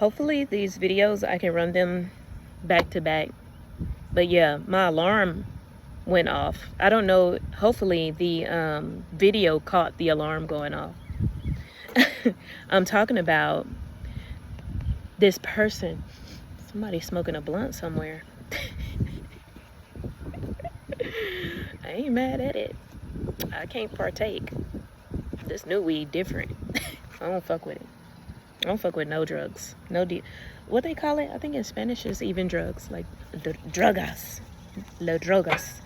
Hopefully these videos, I can run them back to back. But yeah, my alarm went off. I don't know. Hopefully the video caught the alarm going off. I'm talking about this person. Somebody smoking a blunt somewhere. I ain't mad at it. I can't partake. This new weed different. I don't fuck with it. I don't fuck with no drugs. What they call it? I think in Spanish is even drugs. Like drogas. La drogas.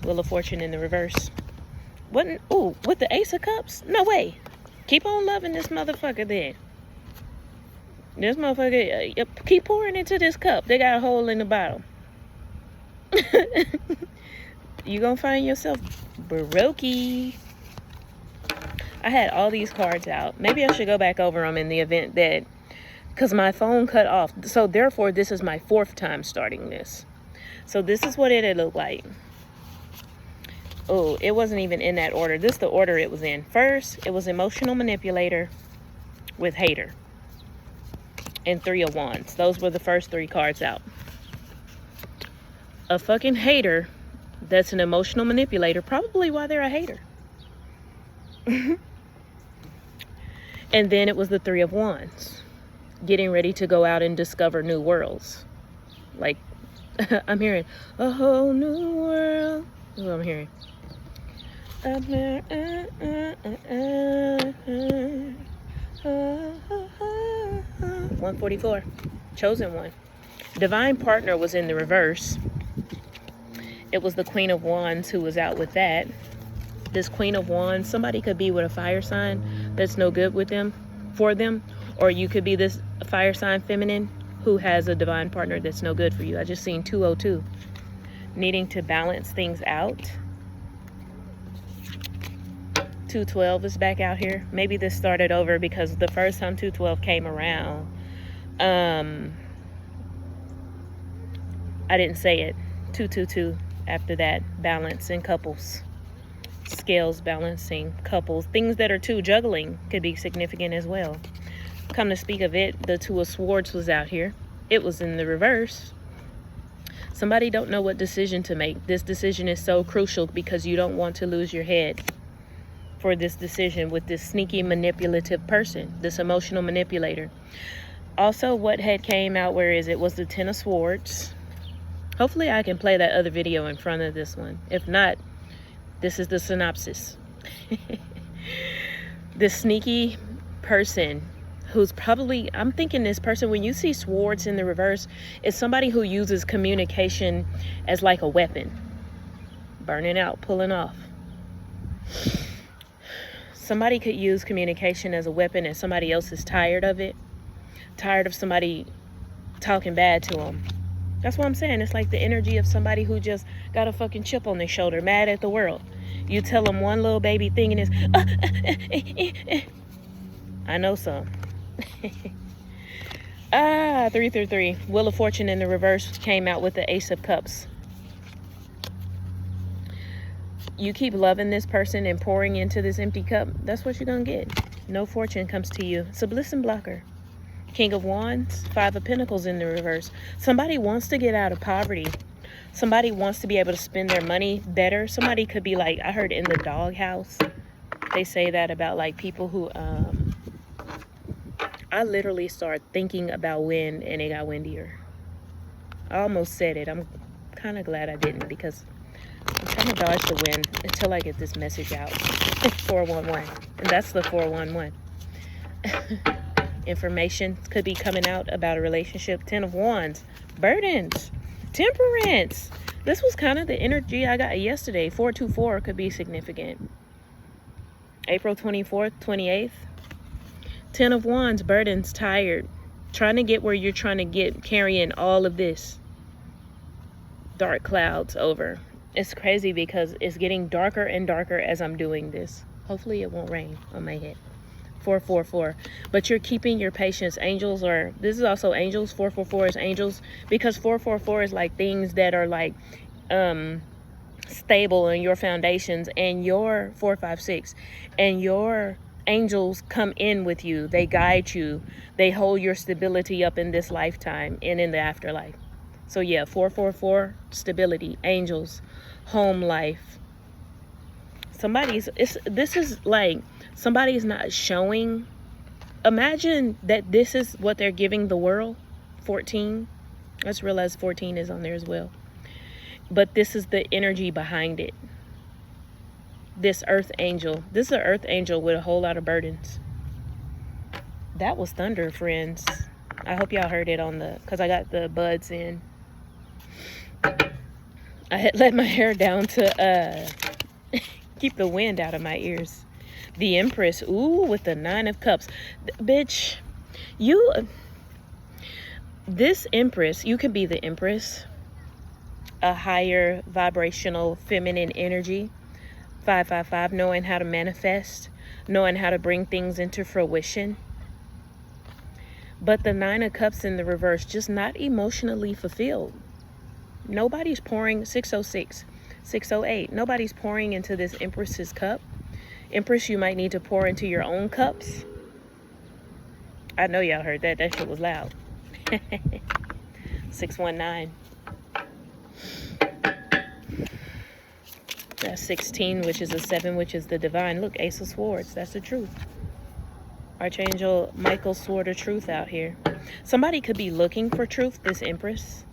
Wheel of Fortune in the reverse. What? Ooh, with the Ace of Cups? No way. Keep on loving this motherfucker then. This motherfucker, keep pouring into this cup. They got a hole in the bottom. You gonna find yourself brokey. I had all these cards out. Maybe I should go back over them in the event that, because my phone cut off. So therefore, this is my 4th time starting this. So this is what it looked like. Oh, it wasn't even in that order. This is the order it was in. First, it was Emotional Manipulator with Hater. And 3 of Wands. Those were the first 3 cards out. A fucking hater that's an emotional manipulator. Probably why they're a hater. And then it was the 3 of Wands. Getting ready to go out and discover new worlds. Like, I'm hearing a whole new world. That's what I'm hearing. 144. Chosen one. Divine Partner was in the reverse. It was the Queen of Wands who was out with that. This Queen of Wands, somebody could be with a fire sign that's no good with them, for them. Or you could be this fire sign feminine who has a divine partner that's no good for you. I just seen 202. Needing to balance things out. 212 is back out here. Maybe this started over because the first time 212 came around, I didn't say it. 222 after that. Balance in couples. Scales balancing couples. Things that are 2 juggling could be significant as well. Come to speak of it, the 2 of Swords was out here. It was in the reverse. Somebody don't know what decision to make. This decision is so crucial because you don't want to lose your head for this decision with this sneaky manipulative person, this emotional manipulator. Also, what had came out, where is it, was the 10 of Swords. Hopefully I can play that other video in front of this one. If not, this is the synopsis. This sneaky person who's probably, I'm thinking this person, when you see Swords in the reverse, is somebody who uses communication as like a weapon. Burning out, pulling off. Somebody could use communication as a weapon and somebody else is tired of it. Tired of somebody talking bad to them. That's what I'm saying. It's like the energy of somebody who just got a fucking chip on their shoulder, mad at the world. You tell them one little baby thing and it's... I know some. 333. Wheel of Fortune in the reverse came out with the Ace of Cups. You keep loving this person and pouring into this empty cup, that's what you're gonna get. No fortune comes to you. It's a blessing blocker. King of Wands, 5 of Pentacles in the reverse. Somebody wants to get out of poverty. Somebody wants to be able to spend their money better. Somebody could be like, I heard in the doghouse, they say that about like people who, I literally started thinking about wind and it got windier. I almost said it. I'm kind of glad I didn't because I'm trying to dodge the wind until I get this message out. 411. And that's the 411. Information could be coming out about a relationship. 10 of Wands. Burdens. Temperance. This was kind of the energy I got yesterday. 424 could be significant. April 24th, 28th. 10 of Wands. Burdens. Tired. Trying to get where you're trying to get. Carrying all of this. Dark clouds over. It's crazy because it's getting darker and darker as I'm doing this. Hopefully it won't rain on my head. 444. But you're keeping your patience. Angels are, this is also angels. 444 is angels because 444 is like things that are like stable in your foundations, and your 456 and your Angels come in with you. They guide you. They hold your stability up in this lifetime and in the afterlife. So yeah, 444, stability, angels, home life. This is like, somebody's not showing. Imagine that this is what they're giving the world. 14. Let's realize 14 is on there as well. But this is the energy behind it. This earth angel. This is an earth angel with a whole lot of burdens. That was thunder, friends. I hope y'all heard it because I got the buds in. I had let my hair down to keep the wind out of my ears. The Empress, ooh, with the 9 of Cups. Bitch, this Empress, you could be the Empress, a higher vibrational feminine energy. 555, knowing how to manifest, knowing how to bring things into fruition. But the 9 of Cups in the reverse, just not emotionally fulfilled. Nobody's pouring, 606, 608, nobody's pouring into this Empress's cup. Empress, you might need to pour into your own cups. I know y'all heard that. That shit was loud. 619. That's 16, which is a 7, which is the divine. Look, Ace of Swords. That's the truth. Archangel Michael's sword of truth out here. Somebody could be looking for truth, this Empress.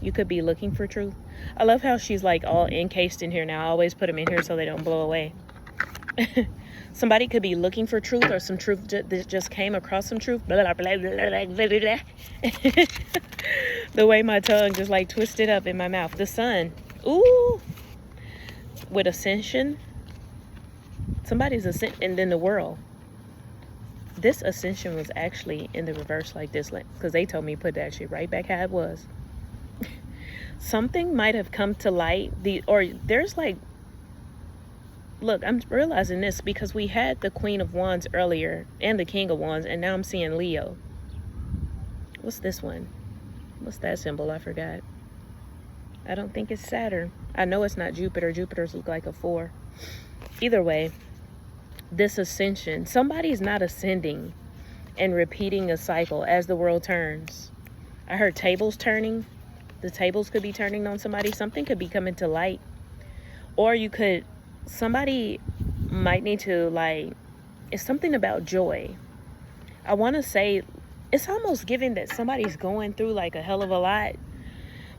You could be looking for truth. I love how she's like all encased in here now. I always put them in here so they don't blow away. Somebody could be looking for truth, or some truth that just came across some truth. Blah, blah, blah, blah, blah, blah, blah. The way my tongue just like twisted up in my mouth. The sun. Ooh. With ascension. Somebody's ascent, and then the world. This ascension was actually in the reverse like this, because they told me to put that shit right back how it was. Something might have come to light. There's like, look, I'm realizing this because we had the Queen of Wands earlier and the King of Wands, and now I'm seeing Leo. What's this one? What's that symbol? I forgot. I don't think it's Saturn. I know it's not Jupiter. Jupiter's look like a 4. Either way, this ascension, somebody's not ascending and repeating a cycle as the world turns. I heard tables turning. The tables could be turning on somebody. Something could be coming to light. Or somebody might need to, like, it's something about joy. I want to say, it's almost giving that somebody's going through like a hell of a lot.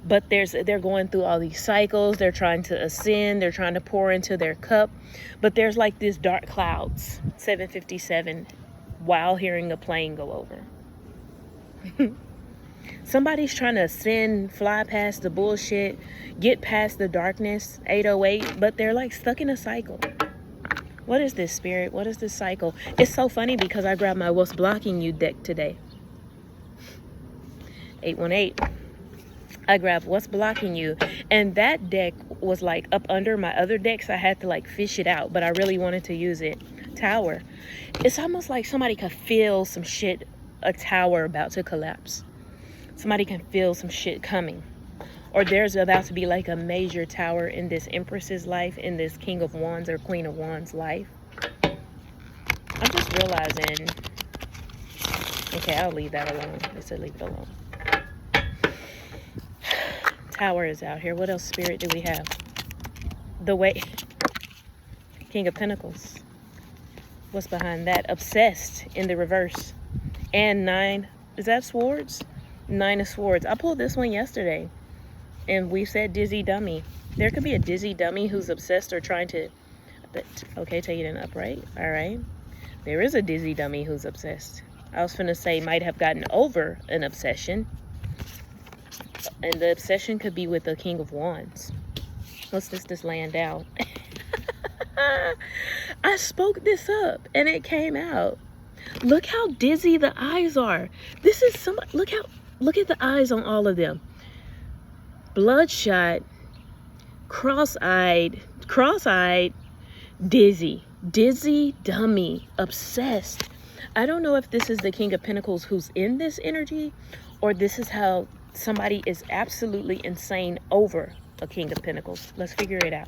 But they're going through all these cycles. They're trying to ascend. They're trying to pour into their cup. But there's like these dark clouds. 757, while hearing a plane go over. Somebody's trying to ascend, fly past the bullshit, get past the darkness, 808. But they're like stuck in a cycle. What is this, Spirit? What is this cycle? It's so funny because I grabbed my What's Blocking You deck today. 818. I grabbed What's Blocking You, and that deck was like up under my other decks. I had to like fish it out, but I really wanted to use it. Tower. It's almost like somebody could feel some shit, a tower about to collapse. Somebody can feel some shit coming, or there's about to be like a major tower in this Empress's life, in this King of Wands or Queen of Wands life. I'm just realizing, okay, I'll leave that alone. I said leave it alone. Tower is out here. What else, Spirit, do we have? The way. King of Pentacles. What's behind that? Obsessed in the reverse. And 9. Is that Swords? 9 of Swords. I pulled this one yesterday. And we said dizzy dummy. There could be a dizzy dummy who's obsessed or trying to... Okay, take it in upright. All right. There is a dizzy dummy who's obsessed. I was finna say might have gotten over an obsession. And the obsession could be with the King of Wands. What's this laying down? I spoke this up and it came out. Look how dizzy the eyes are. This is look at the eyes on all of them. Bloodshot, cross-eyed, dizzy, dummy, obsessed. I don't know if this is the King of Pentacles who's in this energy, or this is how somebody is absolutely insane over a King of Pentacles. Let's figure it out.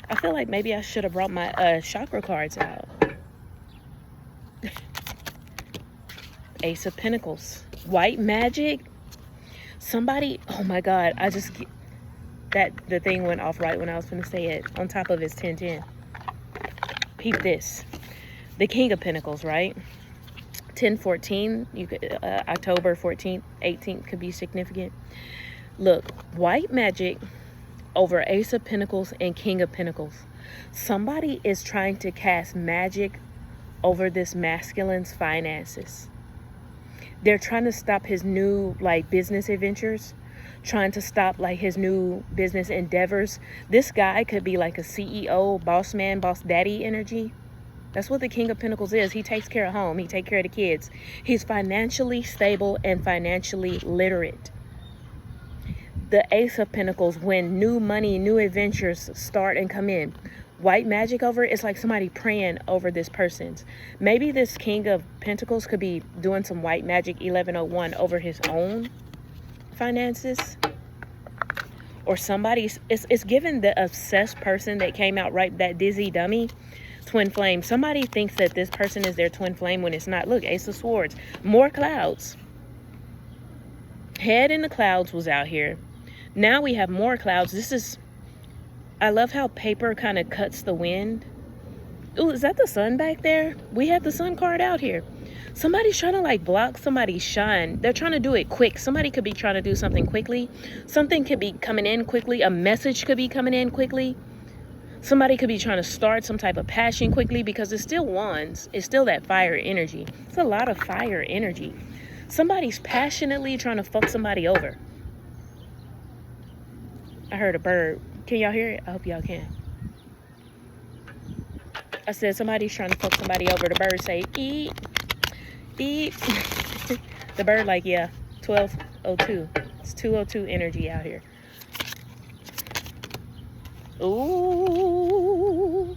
I feel like maybe I should have brought my chakra cards out. Ace of Pentacles. White magic. Somebody, oh my God, the thing went off right when I was going to say it. On top of his 1010. Peep this. The King of Pentacles, right? 1014, October 14th, 18th could be significant. Look, white magic over Ace of Pentacles and King of Pentacles. Somebody is trying to cast magic over this masculine's finances. They're trying to stop his new business adventures, trying to stop his new business endeavors. This guy could be like a CEO, boss man, boss daddy energy. That's what the King of Pentacles is. He takes care of home. He takes care of the kids. He's financially stable and financially literate. The Ace of Pentacles, when new money, new adventures start and come in. White magic over it, it's like somebody praying over this person's. Maybe this King of Pentacles could be doing some white magic 1101 over his own finances. Or somebody's, it's given the obsessed person that came out right, that dizzy dummy, twin flame. Somebody thinks that this person is their twin flame when it's not. Look, Ace of Swords, more clouds. Head in the clouds was out here. Now we have more clouds. This is, I love how paper kind of cuts the wind. Ooh, is that the sun back there? We have the sun card out here. Somebody's trying to block somebody's shine. They're trying to do it quick. Somebody could be trying to do something quickly. Something could be coming in quickly. A message could be coming in quickly. Somebody could be trying to start some type of passion quickly because it's still wands. It's still that fire energy. It's a lot of fire energy. Somebody's passionately trying to fuck somebody over. I heard a bird. Can y'all hear it? I hope y'all can. I said somebody's trying to fuck somebody over. The bird say, eat, eat. The bird yeah, 12:02. It's 2:02 energy out here. Ooh.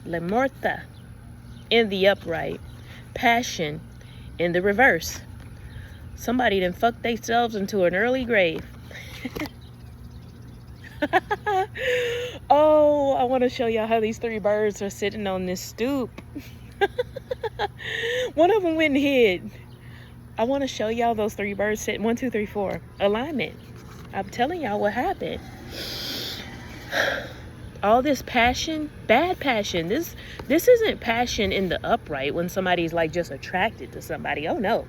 La Muerta in the upright. Passion in the reverse. Somebody done fucked themselves into an early grave. Oh, I want to show y'all how these three birds are sitting on this stoop. One of them went and hid. I want to show y'all those three birds sitting. 1, 2, 3, 4. Alignment. I'm telling y'all what happened. All this passion, bad passion. This isn't passion in the upright when somebody's just attracted to somebody. Oh no.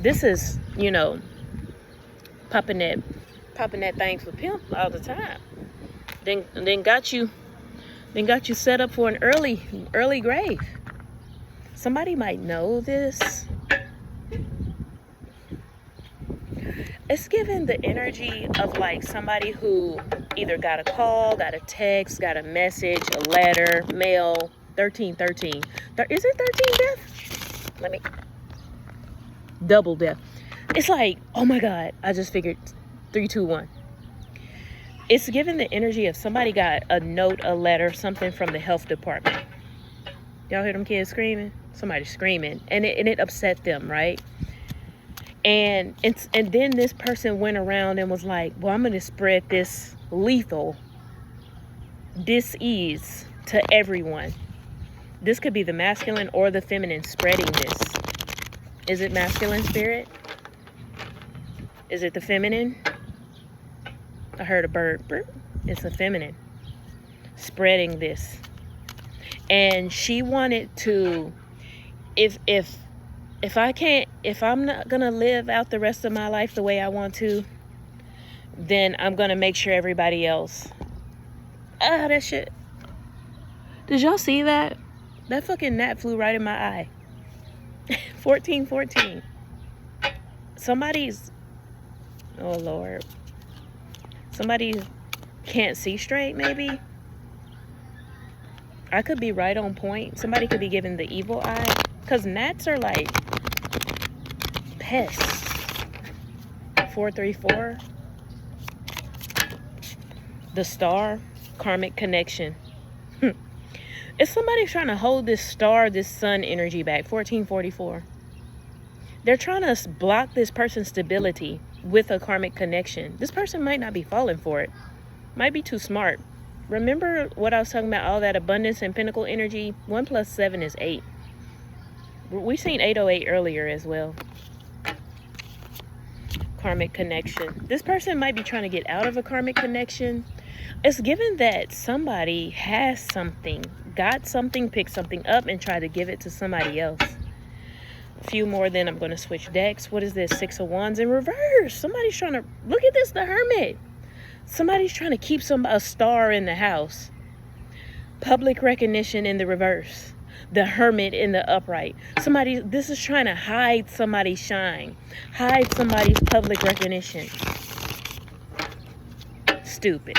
This is, popping that thing for pimp all the time. Then got you set up for an early grave. Somebody might know this. It's given the energy of somebody who either got a call, got a text, got a message, a letter, mail. 1313. Is it 13 death? Let me. Double death. It's oh my God, I just figured 3, 2, 1. It's given the energy of somebody got a note, a letter, something from the health department. Y'all hear them kids screaming? Somebody's screaming, and it upset them, right? And then this person went around and was well, I'm going to spread this lethal dis-ease to everyone. This could be the masculine or the feminine spreading this. Is it masculine spirit? Is it the feminine? I heard a bird. It's a feminine spreading this. And she wanted to, if I'm not gonna live out the rest of my life the way I want to, then I'm gonna make sure everybody else. That shit. Did y'all see that? That fucking gnat flew right in my eye. 1414. Somebody's, oh Lord. Somebody can't see straight, maybe. I could be right on point. Somebody could be given the evil eye. Because gnats are pests. 434. The star. Karmic connection. If somebody's trying to hold this star, this sun energy back. 1444. They're trying to block this person's stability with a karmic connection. This person might not be falling for it. Might be too smart. Remember what I was talking about, all that abundance and pinnacle energy? 1 + 7 is 8. We seen 808 earlier as well. Karmic connection. This person might be trying to get out of a karmic connection. It's given that somebody has something, got something, picked something up, and tried to give it to somebody else. A few more, then I'm going to switch decks. What is this? 6 of Wands in reverse. Somebody's trying to... Look at this, the Hermit. Somebody's trying to keep a star in the house. Public recognition in the reverse. The Hermit in the upright. This is trying to hide somebody's shine. Hide somebody's public recognition. Stupid.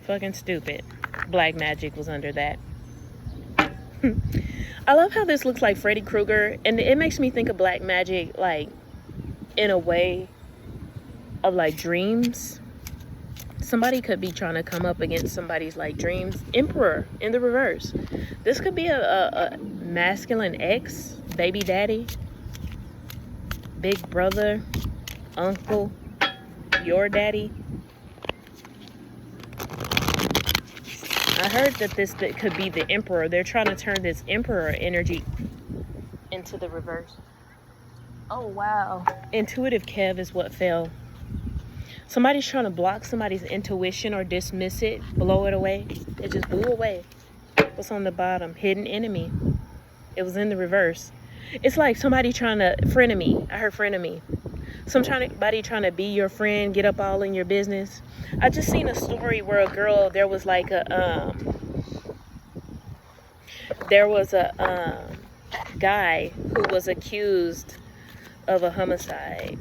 Fucking stupid. Black magic was under that. I love how this looks like Freddy Krueger, and it makes me think of black magic, like, in a way of, like, dreams. Somebody could be trying to come up against somebody's, like, dreams. Emperor in the reverse. This could be a masculine ex, baby daddy, big brother, uncle, your daddy. I heard that that could be the Emperor. They're trying to turn this Emperor energy into the reverse. Oh, wow. Intuitive Kev is what fell. Somebody's trying to block somebody's intuition or dismiss it, blow it away. It just blew away. What's on the bottom? Hidden enemy. It was in the reverse. It's like somebody trying to... Frenemy. I heard frenemy. Somebody trying to be your friend, get up all in your business. I just seen a story where a girl, there was a guy who was accused of a homicide,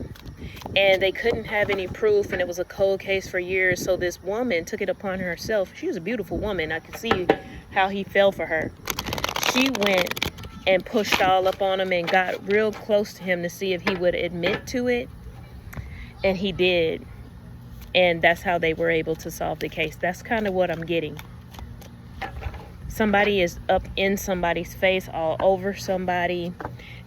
and they couldn't have any proof, and it was a cold case for years. So this woman took it upon herself. She was a beautiful woman. I could see how he fell for her. She went and pushed all up on him and got real close to him to see if he would admit to it, and he did. And that's how they were able to solve the case. That's kind of what I'm getting. Somebody is up in somebody's face, all over somebody.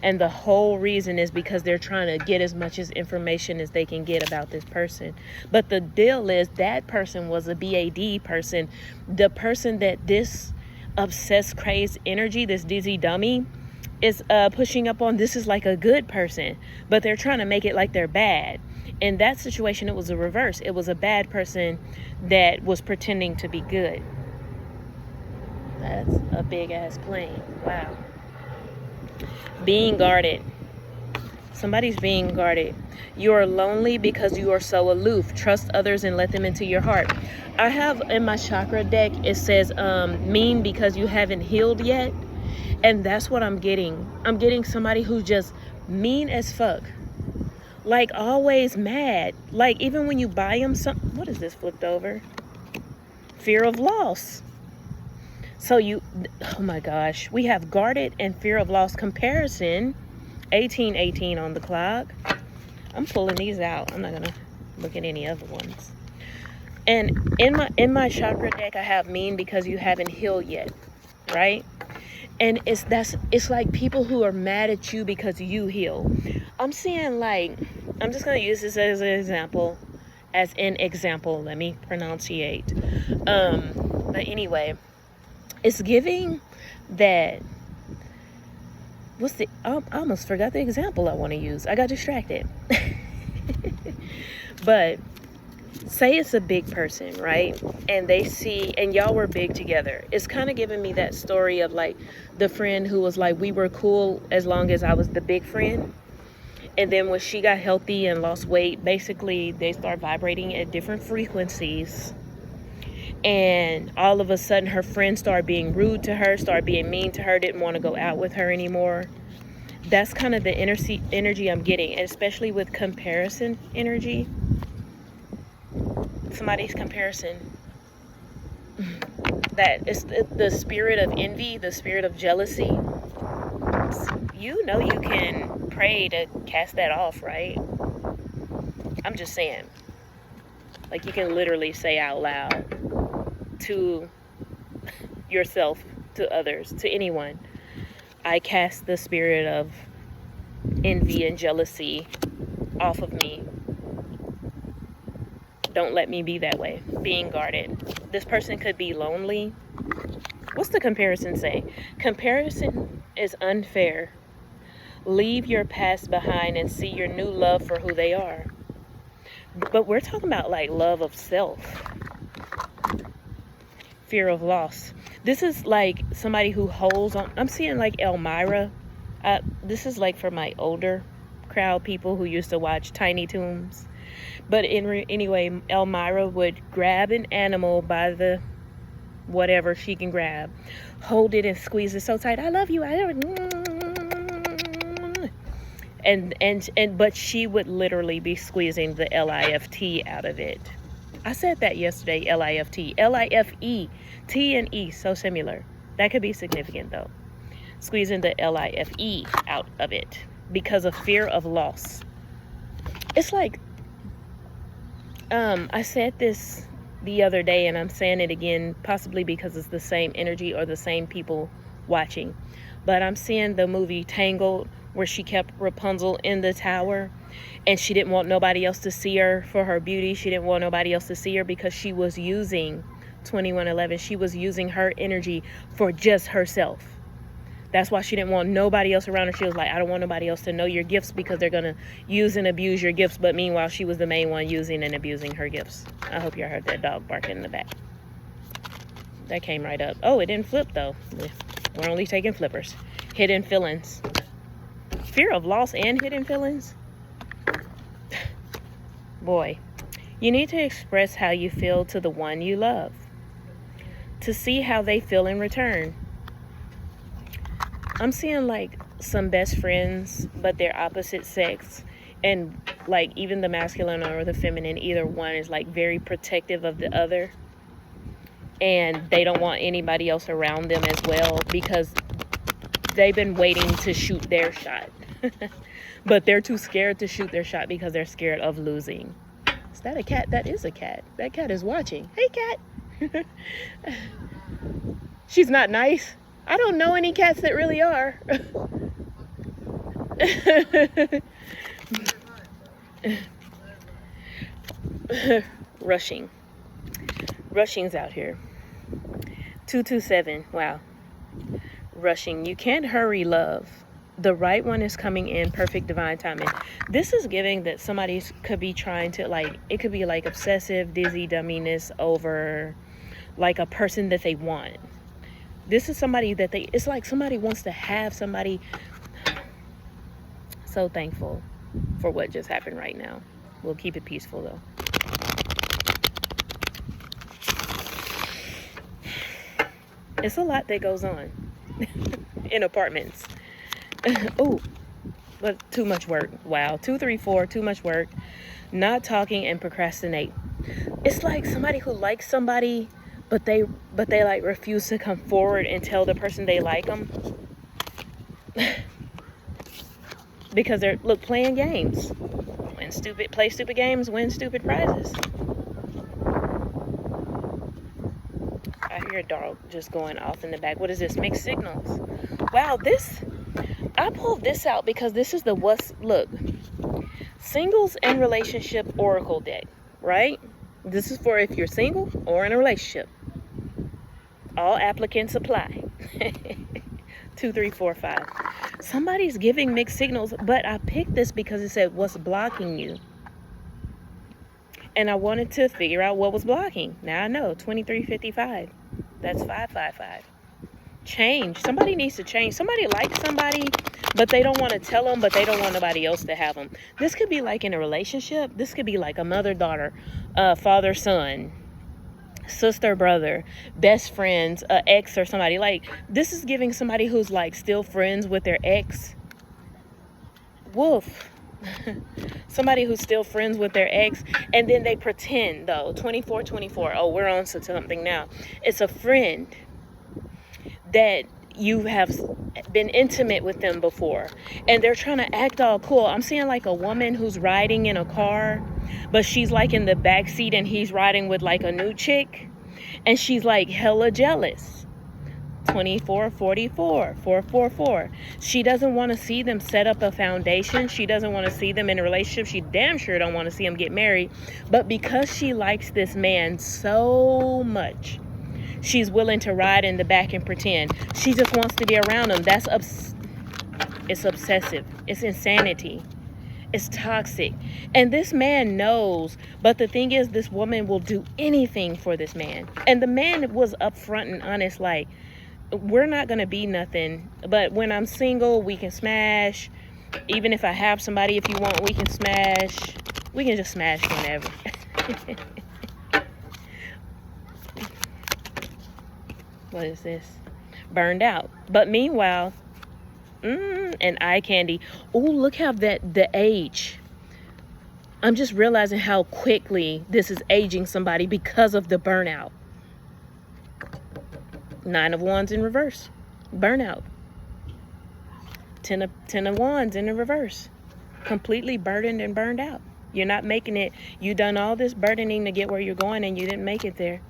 And the whole reason is because they're trying to get as much as information as they can get about this person. But the deal is that person was a BAD person. The person that this obsessed, crazed energy, this dizzy dummy, is pushing up on, this is like a good person. But they're trying to make it like they're bad. In that situation, it was a reverse. It was a bad person that was pretending to be good. That's a big ass plane. Wow. Being guarded. Somebody's being guarded. You are lonely because you are so aloof. Trust others and let them into your heart. I have in my chakra deck, it says mean because you haven't healed yet. And that's what I'm getting. I'm getting somebody who's just mean as fuck. Like, always mad. Like, even when you buy them something. What is this flipped over? Fear of loss. So oh my gosh. We have guarded and fear of loss comparison. 1818 on the clock. I'm pulling these out. I'm not going to look at any other ones. And in my chakra deck, I have mean because you haven't healed yet. Right? And it's like people who are mad at you because you heal. I'm seeing, like, I'm just going to use this as an example. Let me pronunciate. But anyway, it's giving that, I almost forgot the example I want to use. I got distracted. But say it's a big person, right? And they see, and y'all were big together. It's kind of giving me that story of, like, the friend who was like, we were cool as long as I was the big friend. And then when she got healthy and lost weight, basically they start vibrating at different frequencies. And all of a sudden her friends started being rude to her, started being mean to her, didn't want to go out with her anymore. That's kind of the energy I'm getting, and especially with comparison energy. Somebody's comparison. That is the spirit of envy, the spirit of jealousy. You know you can pray to cast that off, right? I'm just saying. Like, you can literally say out loud to yourself, to others, to anyone, I cast the spirit of envy and jealousy off of me. Don't let me be that way. Being guarded. This person could be lonely. What's the comparison say? Comparison is unfair. Leave your past behind and see your new love for who they are. But we're talking about like love of self. Fear of loss. This is like somebody who holds on. I'm seeing like Elmira. This is like for my older crowd, people who used to watch Tiny Toons. But anyway, Elmira would grab an animal by the whatever she can grab, hold it and squeeze it so tight. I love you. But she would literally be squeezing the L-I-F-T out of it. I said that yesterday, L-I-F-T. L-I-F-E. T and E, so similar. That could be significant, though. Squeezing the L-I-F-E out of it because of fear of loss. It's like, I said this the other day, and I'm saying it again, possibly because it's the same energy or the same people watching. But I'm seeing the movie Tangled, where she kept Rapunzel in the tower, and she didn't want nobody else to see her for her beauty. She didn't want nobody else to see her because she was using 2111. She was using her energy for just herself. That's why she didn't want nobody else around her. She was like, I don't want nobody else to know your gifts because they're going to use and abuse your gifts. But meanwhile, she was the main one using and abusing her gifts. I hope y'all heard that dog barking in the back. That came right up. Oh, it didn't flip, though. We're only taking flippers. Hidden feelings. Fear of loss and hidden feelings? Boy, you need to express how you feel to the one you love, to see how they feel in return. I'm seeing like some best friends, but they're opposite sex, and like even the masculine or the feminine, either one is like very protective of the other, and they don't want anybody else around them as well because they've been waiting to shoot their shot. But they're too scared to shoot their shot because they're scared of losing. Is that a cat? That is a cat. That cat is watching. Hey, cat. She's not nice. I don't know any cats that really are. Rushing. Rushing's out here. 227. Wow. Rushing. You can't hurry love. The right one is coming in perfect divine timing. This is giving that somebody could be trying to, like, it could be like obsessive, dizzy dumminess over like a person that they want. This is somebody that it's like somebody wants to have somebody. So thankful for what just happened right now. We'll keep it peaceful though. It's a lot that goes on in apartments. Oh, but too much work. Wow. 234, too much work. Not talking and procrastinate. It's like somebody who likes somebody, but they like refuse to come forward and tell the person they like them. Because they're playing games. Play stupid games, win stupid prizes. I hear a dog just going off in the back. What is this? Mixed signals. Wow, I pulled this out because this is the look, singles and relationship oracle deck, right? This is for if you're single or in a relationship. All applicants apply. 2, 3, 4, 5. Somebody's giving mixed signals, but I picked this because it said what's blocking you. And I wanted to figure out what was blocking. Now I know, 2355. That's 555. Change. Somebody needs to change. Somebody likes somebody, but they don't want to tell them, but they don't want nobody else to have them. This could be like in a relationship. This could be like a mother-daughter, father-son, sister-brother, best friends, ex or somebody. Like, this is giving somebody who's like still friends with their ex. Woof. Somebody who's still friends with their ex, and then they pretend, though. 2424. Oh, we're on to something now. It's a friend that you have been intimate with them before, and they're trying to act all cool. I'm seeing like a woman who's riding in a car, but she's like in the back seat and he's riding with like a new chick, and she's like hella jealous. 2444, 444. She doesn't want to see them set up a foundation. She doesn't want to see them in a relationship. She damn sure don't want to see them get married. But because she likes this man so much, She's willing to ride in the back and pretend. She just wants to be around him. It's obsessive. It's insanity. It's toxic. And this man knows. But the thing is, this woman will do anything for this man. And the man was upfront and honest, like, we're not going to be nothing. But when I'm single, we can smash. Even if I have somebody, if you want, we can smash. We can just smash whenever. What is this? Burned out. But meanwhile, and eye candy. Oh, look how the age. I'm just realizing how quickly this is aging somebody because of the burnout. 9 of Wands in reverse. Burnout. 10 of Wands in the reverse. Completely burdened and burned out. You're not making it. You done all this burdening to get where you're going and you didn't make it there.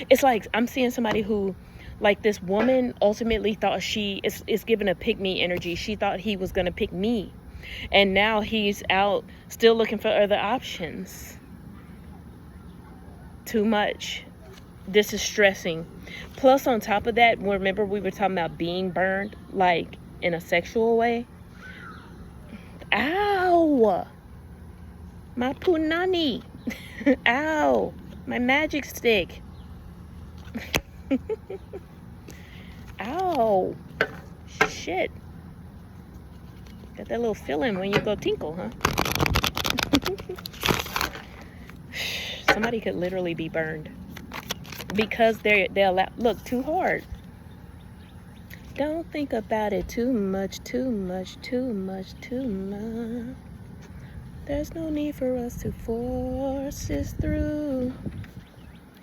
It's like I'm seeing somebody who, like, this woman ultimately thought she is given a pick me energy. She thought he was going to pick me. And now he's out still looking for other options. Too much. This is stressing. Plus, on top of that, remember we were talking about being burned, like in a sexual way. Ow! My punani. Ow! My magic stick. Ow. Shit. Got that little feeling when you go tinkle, huh? Somebody could literally be burned. Because they're look, too hard. Don't think about it too much, too much, too much, too much. There's no need for us to force this through.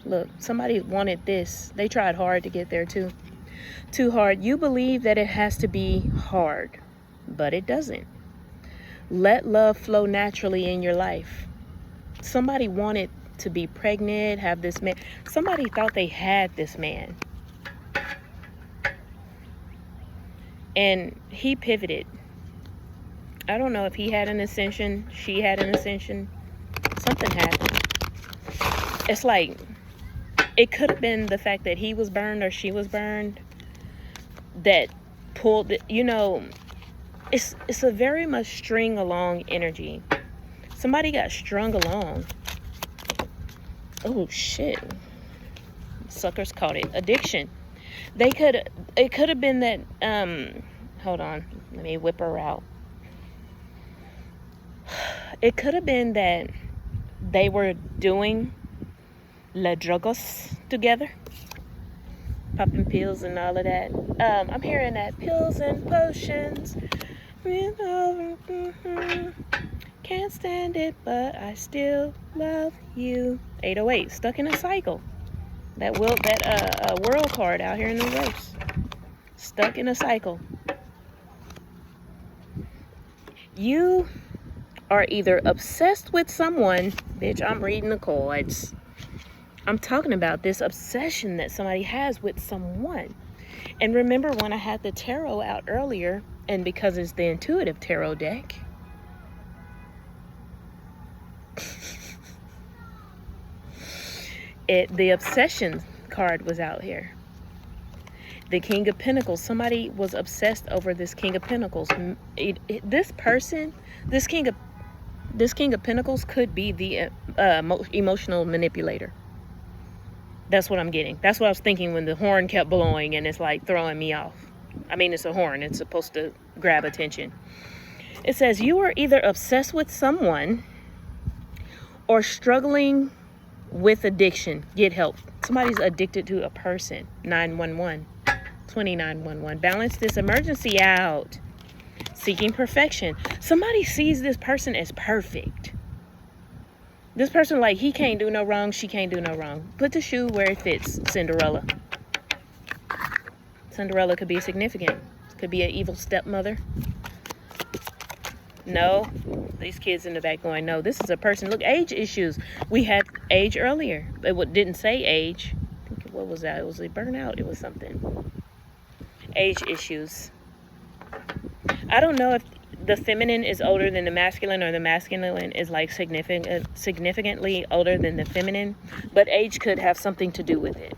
Look, somebody wanted this. They tried hard to get there too. Too hard. You believe that it has to be hard, but it doesn't. Let love flow naturally in your life. Somebody wanted to be pregnant, have this man. Somebody thought they had this man. And he pivoted. I don't know if he had an ascension, she had an ascension. Something happened. It's like, it could have been the fact that he was burned or she was burned that pulled, you know, it's a very much string along energy. Somebody got strung along. Oh, shit. Suckers caught it. Addiction. It could have been that, hold on. Let me whip her out. It could have been that they were doing la drogos together. Popping pills and all of that. I'm hearing that. Pills and potions. Can't stand it, but I still love you. 808, stuck in a cycle. That world card out here in the reverse. Stuck in a cycle. You are either obsessed with someone, bitch, I'm reading the cards. I'm talking about this obsession that somebody has with someone. And remember when I had the tarot out earlier, and because it's the intuitive tarot deck, the obsession card was out here. The King of Pentacles. Somebody was obsessed over this King of Pentacles. This person, this King of Pentacles could be the emotional manipulator. That's what I'm getting. That's what I was thinking when the horn kept blowing and it's like throwing me off. I mean, it's a horn. It's supposed to grab attention. It says you are either obsessed with someone or struggling with addiction. Get help. Somebody's addicted to a person. 911. 2911. Balance this emergency out. Seeking perfection. Somebody sees this person as perfect. This person, like, he can't do no wrong, she can't do no wrong. Put the shoe where it fits, Cinderella. Cinderella could be significant. Could be an evil stepmother. No. These kids in the back going, no, this is a person. Look, age issues. We had age earlier. It didn't say age. What was that? It was a burnout. It was something. Age issues. I don't know if the feminine is older than the masculine or the masculine is like significantly older than the feminine, but age could have something to do with it.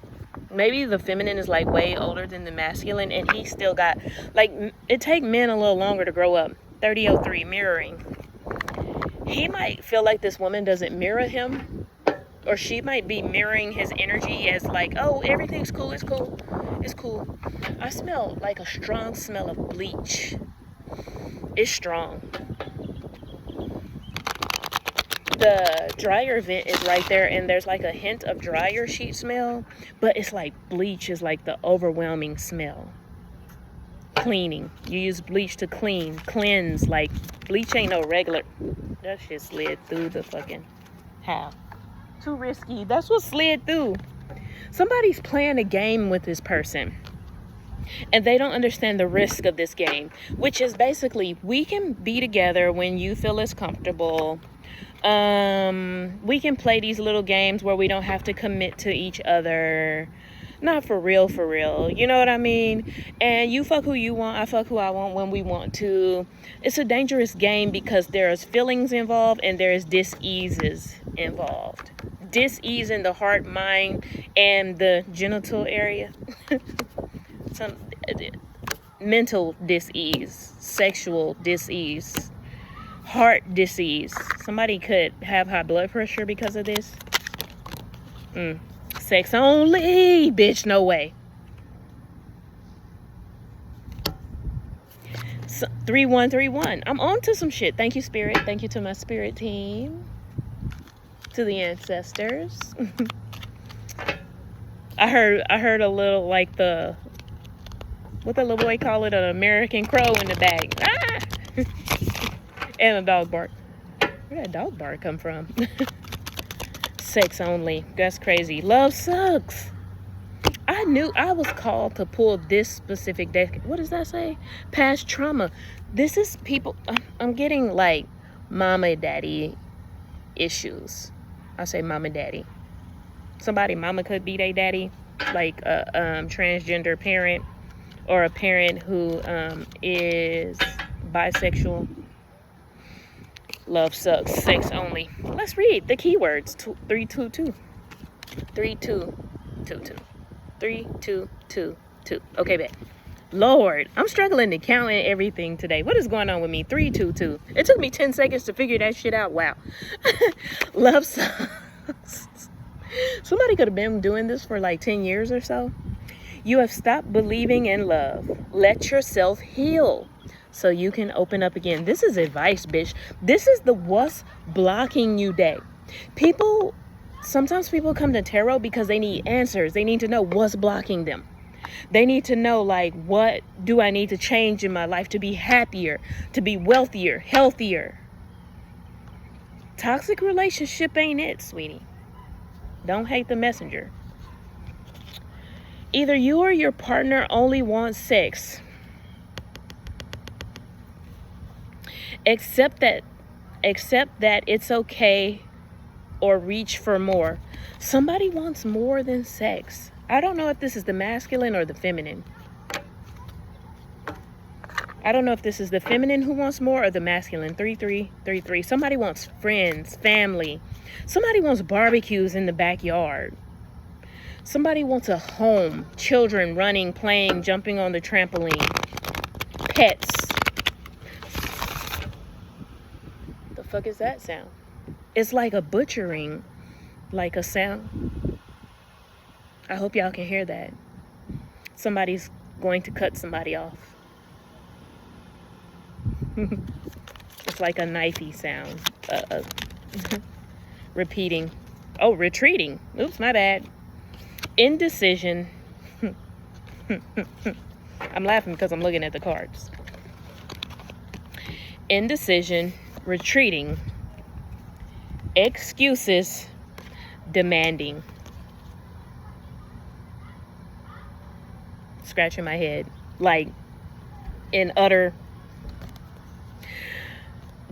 maybe the feminine is like way older than the masculine, and he still got, like, it take men a little longer to grow up. 3003, mirroring. He might feel like this woman doesn't mirror him, or she might be mirroring his energy as like, oh, everything's cool, it's cool, it's cool. I smell like a strong smell of bleach. It's strong. The dryer vent is right there, and there's like a hint of dryer sheet smell, but it's like bleach is like the overwhelming smell. Cleaning. You use bleach to cleanse. Like, bleach ain't no regular. That shit slid through the fucking house. Too risky. That's what slid through. Somebody's playing a game with this person, and they don't understand the risk of this game, which is basically, we can be together when you feel as comfortable. We can play these little games where we don't have to commit to each other. Not for real, for real. You know what I mean? And you fuck who you want, I fuck who I want when we want to. It's a dangerous game because there's feelings involved and there's dis-eases involved. Dis-ease in the heart, mind, and the genital area. Some mental dis-ease, sexual dis-ease, heart dis-ease. Somebody could have high blood pressure because of this. Sex only, bitch, no way. 3131. I'm on to some shit. Thank you, Spirit. Thank you to my spirit team. To the ancestors. I heard a little like what the little boy call it, an American crow in the bag. Ah! And a dog bark. Where'd that dog bark come from? Sex only. That's crazy. Love sucks. I knew I was called to pull this specific deck. What does that say? Past trauma. This is people. I'm getting like mama daddy issues. I say mama daddy. Somebody mama could be their daddy, like a transgender parent, or a parent who is bisexual. Love sucks. Sex only. Let's read the keywords. 322. 3222. 3222. Okay, bet. Lord, I'm struggling to count in everything today. What is going on with me? 322. It took me 10 seconds to figure that shit out. Wow. Love sucks. Somebody could have been doing this for like 10 years or so. You have stopped believing in love. Let yourself heal so you can open up again. This is advice, bitch. This is the what's blocking you day. Sometimes people come to tarot because they need answers. They need to know what's blocking them. They need to know, like, what do I need to change in my life to be happier, to be wealthier, healthier. Toxic relationship ain't it, sweetie. Don't hate the messenger. Either you or your partner only wants sex. Accept that it's okay, or reach for more. Somebody wants more than sex. I don't know if this is the masculine or the feminine. I don't know if this is the feminine who wants more or the masculine. 3333. Somebody wants friends, family. Somebody wants barbecues in the backyard. Somebody wants a home, children running, playing, jumping on the trampoline, pets. The fuck is that sound? It's like a butchering, like a sound. I hope y'all can hear that. Somebody's going to cut somebody off. It's like a knifey sound. Repeating. Oh, retreating. Oops, my bad. Indecision. I'm laughing because I'm looking at the cards. Indecision. Retreating. Excuses. Demanding. Scratching my head. Like, in utter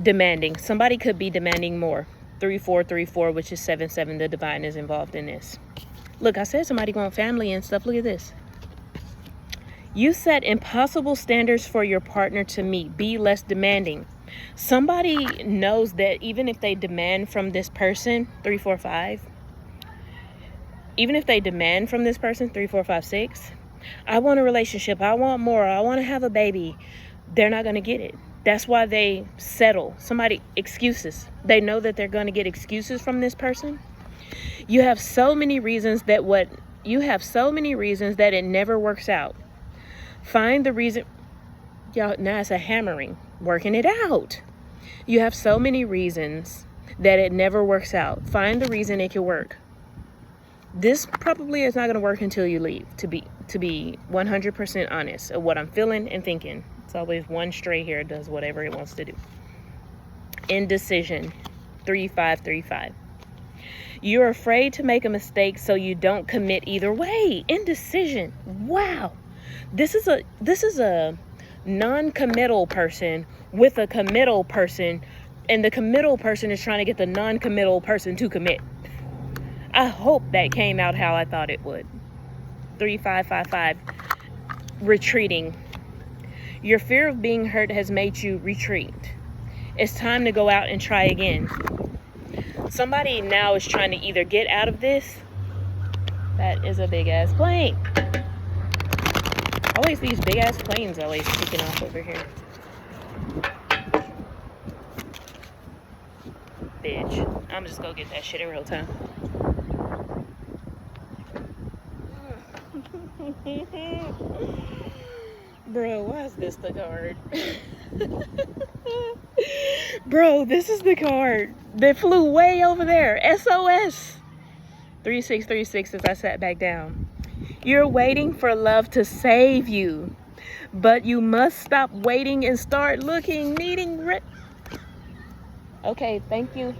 demanding. Somebody could be demanding more. 3434, which is 77. The divine is involved in this. Look, I said somebody want family and stuff. Look at this. You set impossible standards for your partner to meet. Be less demanding. Somebody knows that even if they demand from this person, 345, even if they demand from this person 3, 4, 5, 6, I want a relationship, I want more, I want to have a baby, they're not going to get it. That's why they settle. Excuses. They know that they're going to get excuses from this person. You have so many reasons that it never works out. Find the reason. Y'all, now it's a hammering, working it out. You have so many reasons that it never works out. Find the reason it can work. This probably is not going to work until you leave, to be 100% honest of what I'm feeling and thinking. It's always one stray hair does whatever it wants to do. Indecision. 3535. You're afraid to make a mistake, so you don't commit either way. Indecision. Wow. This is a non-committal person with a committal person, and the committal person is trying to get the non-committal person to commit. I hope that came out how I thought it would. 3555. Retreating. Your fear of being hurt has made you retreat. It's time to go out and try again. Somebody now is trying to either get out of this. That is a big ass plane. Always these big ass planes always kicking off over here. Bitch. I'm just gonna get that shit in real time. Bro, why is this the card? Bro, this is the card that flew way over there. SOS. 3636 as I sat back down. You're waiting for love to save you, but you must stop waiting and start looking, okay, thank you.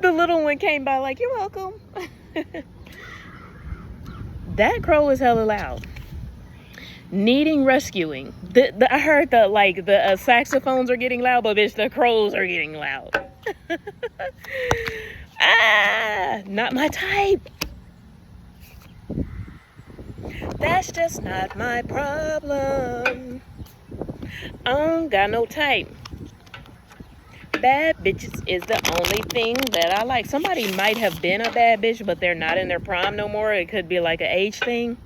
The little one came by like, you're welcome. That crow is hella loud. Needing rescuing. I heard the saxophones are getting loud, but bitch, the crows are getting loud. Not my type. That's just not my problem. I don't got no type. Bad bitches is the only thing that I like. Somebody might have been a bad bitch, but they're not in their prime no more. It could be like an age thing.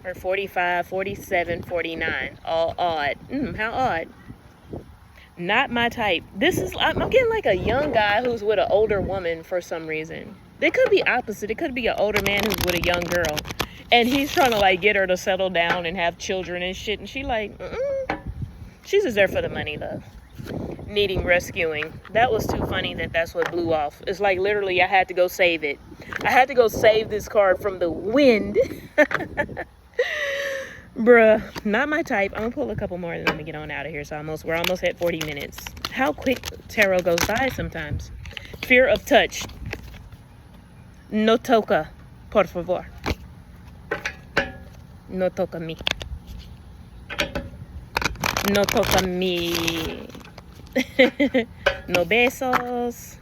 Or 45, 47, 49. All odd. How odd. Not my type. I'm getting like a young guy who's with an older woman for some reason. It could be opposite. It could be an older man who's with a young girl. And he's trying to like get her to settle down and have children and shit. And she like, she's just there for the money, love. Needing rescuing. That was too funny that's what blew off. It's like literally I had to go save it. I had to go save this card from the wind. Bruh, not my type. I'm gonna pull a couple more and then we get on out of here. So we're almost at 40 minutes. How quick tarot goes by sometimes. Fear of touch. No toca, por favor. No toca me. No toca me. No besos.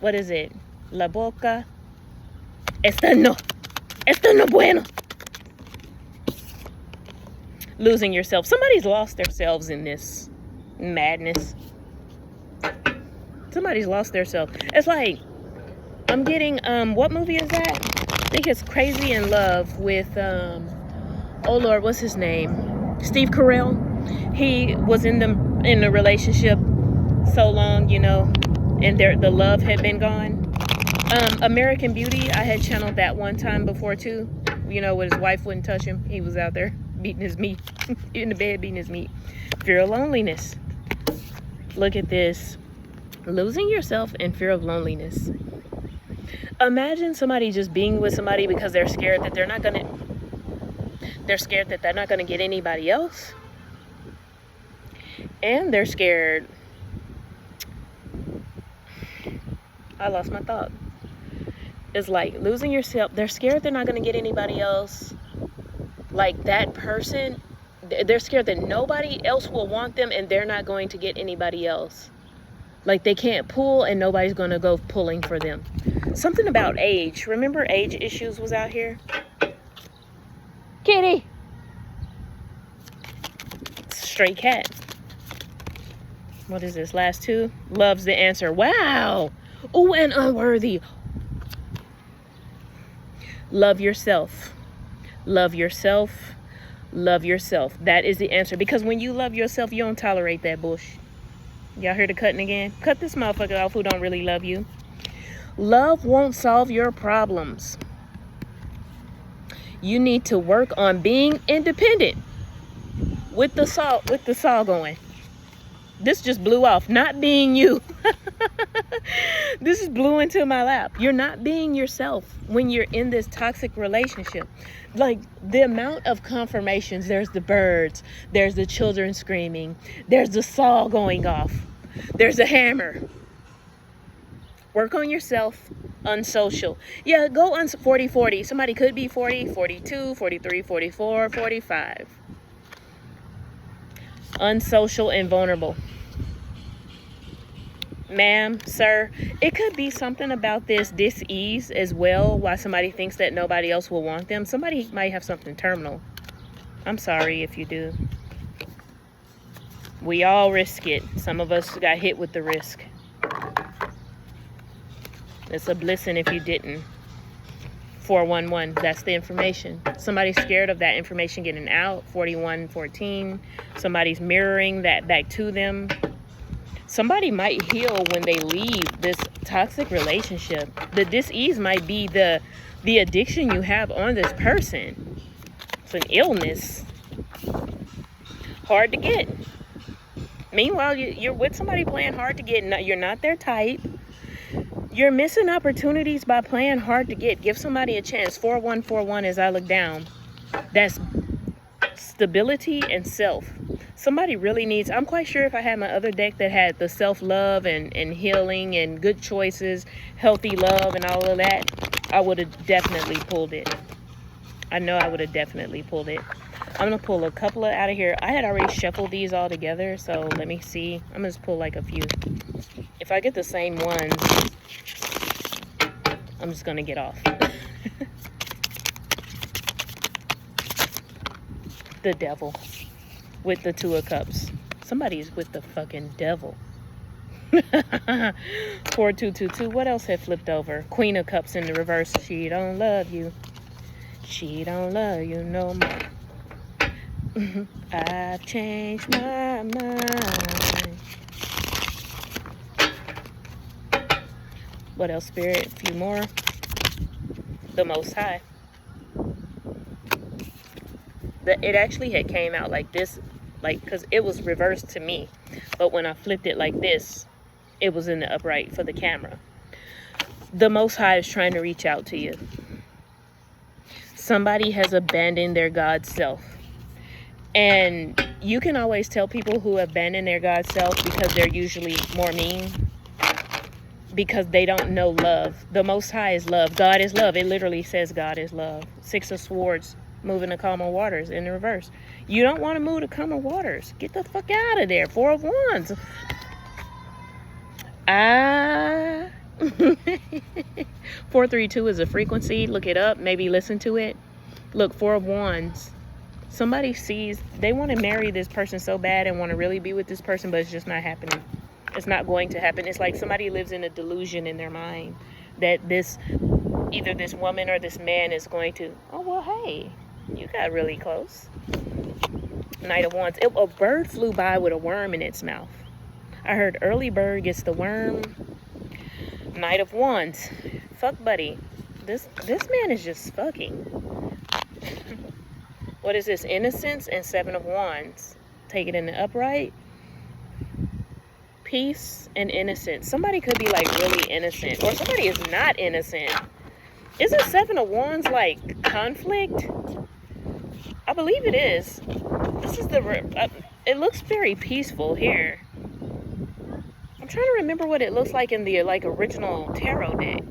What is it? La boca. Esto no bueno. Losing yourself. Somebody's lost themselves in this madness. Somebody's lost themselves. It's like, I'm getting, what movie is that? I think it's Crazy in Love with, oh Lord, what's his name? Steve Carell. He was in the relationship so long, you know, and the love had been gone. American Beauty, I had channeled that one time before too. You know, when his wife wouldn't touch him, he was out there beating his meat, in the bed beating his meat. Fear of loneliness. Look at this. Losing yourself and fear of loneliness. Imagine somebody just being with somebody because they're scared that they're not gonna get anybody else. And they're scared. I lost my thought. It's like losing yourself. They're scared they're not going to get anybody else. Like that person, they're scared that nobody else will want them and they're not going to get anybody else. Like they can't pull and nobody's going to go pulling for them. Something about age. Remember age issues was out here? Kitty. Stray cat. What is this? Last two? Love's the answer. Wow. Oh, and unworthy. Love yourself. Love yourself. Love yourself. That is the answer. Because when you love yourself, you don't tolerate that bush. Y'all heard the cutting again? Cut this motherfucker off who don't really love you. Love won't solve your problems. You need to work on being independent. With the saw going. This just blew off. Not being you. This is blew into my lap. You're not being yourself when you're in this toxic relationship. Like, the amount of confirmations. There's the birds. There's the children screaming. There's the saw going off. There's a hammer. Work on yourself. Unsocial. Yeah, go 40-40. Somebody could be 40, 42, 43, 44, 45. Unsocial and vulnerable. Ma'am, sir, it could be something about this dis-ease as well, why somebody thinks that nobody else will want them. Somebody might have something terminal. I'm sorry if you do. We all risk it. Some of us got hit with the risk. It's a blessing if you didn't. 411, that's the information. Somebody's scared of that information getting out. 4114, somebody's mirroring that back to them. Somebody might heal when they leave this toxic relationship. The dis-ease might be the addiction you have on this person. It's an illness. Hard to get. Meanwhile, you're with somebody playing hard to get. You're not their type. You're missing opportunities by playing hard to get. Give somebody a chance. 4141 as I look down. That's stability and self. Somebody really needs, I'm quite sure if I had my other deck that had the self-love and healing and good choices, healthy love and all of that, I would have definitely pulled it. I know I would have definitely pulled it. I'm going to pull a couple of out of here. I had already shuffled these all together, so let me see. I'm going to just pull like a few. If I get the same ones, I'm just going to get off. The devil with the 2 of cups. Somebody's with the fucking devil. 4222. What else had flipped over? Queen of cups in the reverse. She don't love you. She don't love you no more. I've changed my mind. What else, Spirit? A few more. The Most High. It actually had came out like this, like, because it was reversed to me. But when I flipped it like this, it was in the upright for the camera. The Most High is trying to reach out to you. Somebody has abandoned their God self. And you can always tell people who abandon their God self because they're usually more mean. Because they don't know love. The Most High is love. God is love. It literally says God is love. 6 of Swords, moving to calmer waters in the reverse. You don't want to move to calmer waters. Get the fuck out of there. 4 of Wands. 432 is a frequency. Look it up. Maybe listen to it. Look, 4 of Wands. Somebody sees, they want to marry this person so bad and want to really be with this person, but it's just not happening. It's not going to happen. It's like somebody lives in a delusion in their mind that this, either this woman or this man is going to, oh, well, hey, you got really close. Knight of Wands. A bird flew by with a worm in its mouth. I heard early bird gets the worm. Knight of Wands. Fuck buddy. This man is just fucking. What is this? Innocence and 7 of Wands. Take it in the upright. Peace and innocence. Somebody could be like really innocent, or somebody is not innocent. Isn't 7 of Wands like conflict? I believe it is. This is the it looks very peaceful here. I'm trying to remember what it looks like in the like original tarot deck,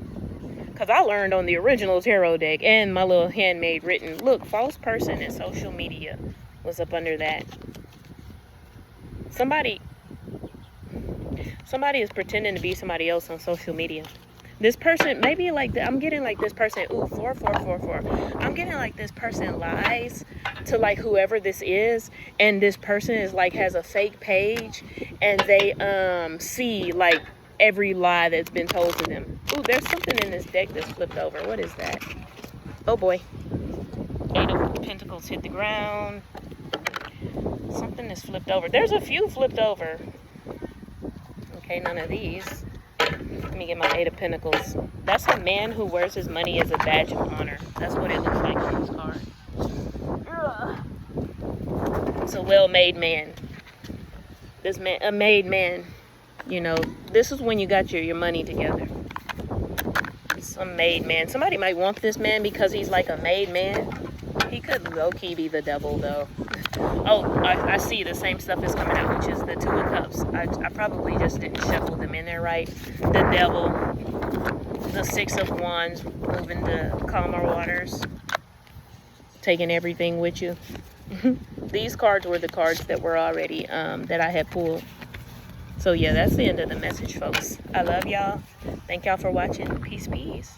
because I learned on the original tarot deck and my little handmade written. Look, false person in social media was up under that. Somebody is pretending to be somebody else on social media. This person, maybe like, I'm getting like this person, ooh, 4444. I'm getting like this person lies to like whoever this is. And this person is like, has a fake page. And they see like every lie that's been told to them. Ooh, there's something in this deck that's flipped over. What is that? Oh boy. 8 of Pentacles hit the ground. Something is flipped over. There's a few flipped over. Okay, none of these. Let me get my 8 of Pentacles. That's a man who wears his money as a badge of honor. That's what it looks like on this card. Ugh. It's a well-made man. This man, a made man. You know, this is when you got your money together. Some made man. Somebody might want this man because he's like a made man. He could low-key be the devil, though. Oh, I see the same stuff is coming out, which is the 2 of Cups. I probably just didn't shuffle them in there right. The devil, the 6 of Wands, moving to calmer waters, taking everything with you. These cards were the cards that were already, that I had pulled. So, yeah, that's the end of the message, folks. I love y'all. Thank y'all for watching. Peace, peace.